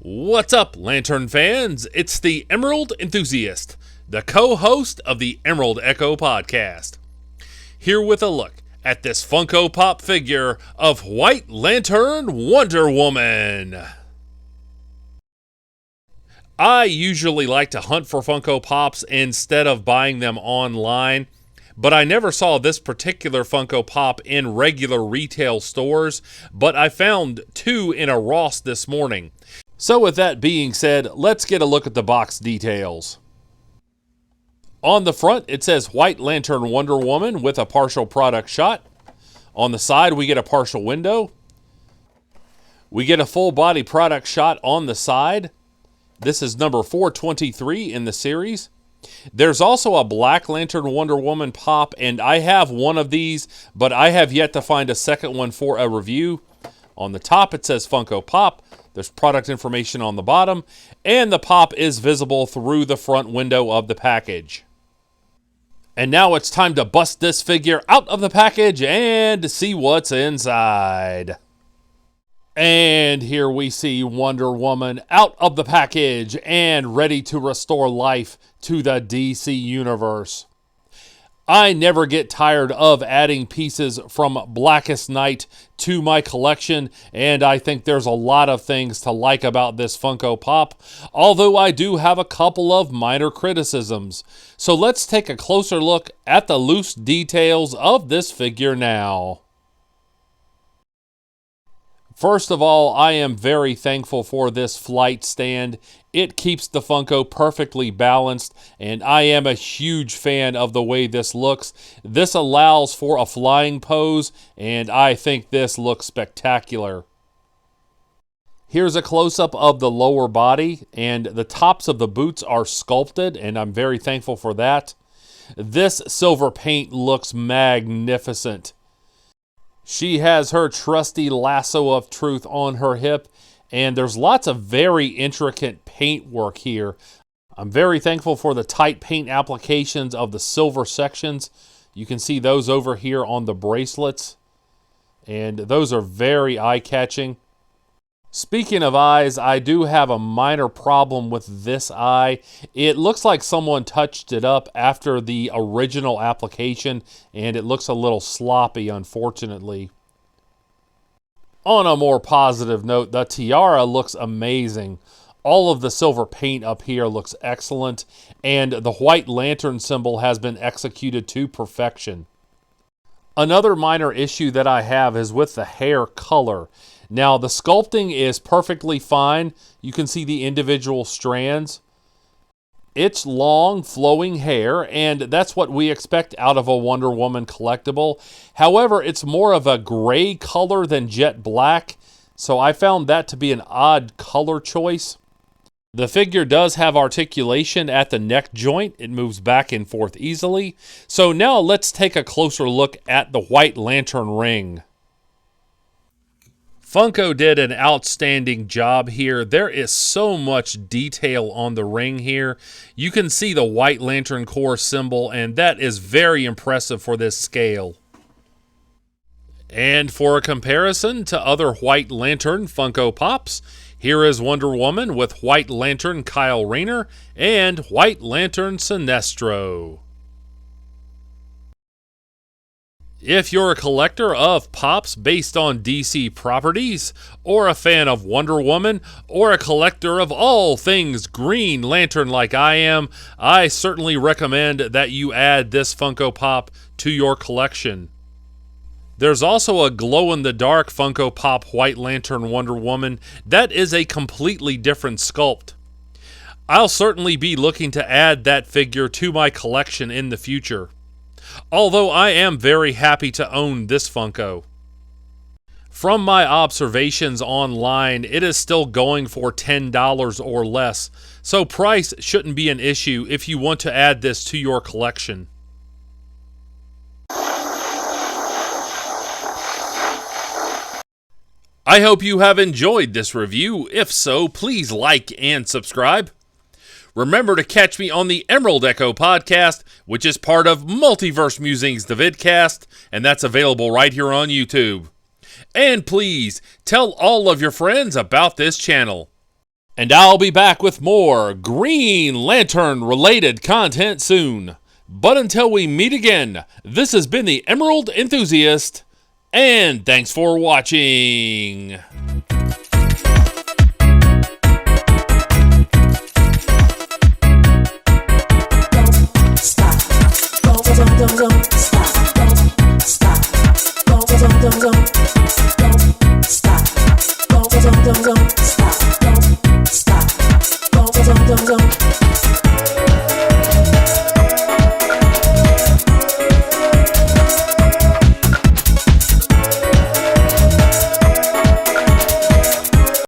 What's up, Lantern fans? It's the Emerald Enthusiast, the co-host of the Emerald Echo podcast. Here with a look at this Funko Pop figure of White Lantern Wonder Woman. I usually like to hunt for Funko Pops instead of buying them online, but I never saw this particular Funko Pop in regular retail stores, but I found two in a Ross this morning. So with that being said, let's get a look at the box details. On the front, it says White Lantern Wonder Woman with a partial product shot. On the side, we get a partial window. We get a full body product shot on the side. This is number 423 in the series. There's also a Black Lantern Wonder Woman pop, and I have one of these, but I have yet to find a second one for a review. On the top, it says Funko Pop. There's product information on the bottom, and the pop is visible through the front window of the package. And now it's time to bust this figure out of the package and see what's inside. And here we see Wonder Woman out of the package and ready to restore life to the DC Universe. I never get tired of adding pieces from Blackest Night to my collection, and I think there's a lot of things to like about this Funko Pop, although I do have a couple of minor criticisms. So let's take a closer look at the loose details of this figure now. First of all, I am very thankful for this flight stand. It keeps the Funko perfectly balanced, and I am a huge fan of the way this looks. This allows for a flying pose, and I think this looks spectacular. Here's a close-up of the lower body, and the tops of the boots are sculpted, and I'm very thankful for that. This silver paint looks magnificent. She has her trusty lasso of truth on her hip, and there's lots of very intricate paint work here. I'm very thankful for the tight paint applications of the silver sections. You can see those over here on the bracelets, and those are very eye-catching. Speaking of eyes, I do have a minor problem with this eye. It looks like someone touched it up after the original application, and it looks a little sloppy, unfortunately. On a more positive note, the tiara looks amazing. All of the silver paint up here looks excellent, and the White Lantern symbol has been executed to perfection. Another minor issue that I have is with the hair color. Now, the sculpting is perfectly fine. You can see the individual strands. It's long, flowing hair, and that's what we expect out of a Wonder Woman collectible. However, it's more of a gray color than jet black, so I found that to be an odd color choice. The figure does have articulation at the neck joint. It moves back and forth easily. So now let's take a closer look at the White Lantern ring. Funko did an outstanding job here. There is so much detail on the ring here. You can see the White Lantern Corps symbol, and that is very impressive for this scale. And for a comparison to other White Lantern Funko Pops, here is Wonder Woman with White Lantern Kyle Rayner and White Lantern Sinestro. If you're a collector of pops based on DC properties, or a fan of Wonder Woman, or a collector of all things Green Lantern like I am, I certainly recommend that you add this Funko Pop to your collection. There's also a glow-in-the-dark Funko Pop White Lantern Wonder Woman that is a completely different sculpt. I'll certainly be looking to add that figure to my collection in the future. Although I am very happy to own this Funko. From my observations online, it is still going for $10 or less, so price shouldn't be an issue if you want to add this to your collection. I hope you have enjoyed this review. If so, please like and subscribe. Remember to catch me on the Emerald Echo podcast, which is part of Multiverse Musings, the vidcast, and that's available right here on YouTube. And please, tell all of your friends about this channel. And I'll be back with more Green Lantern related content soon. But until we meet again, this has been the Emerald Enthusiast, and thanks for watching. Stop.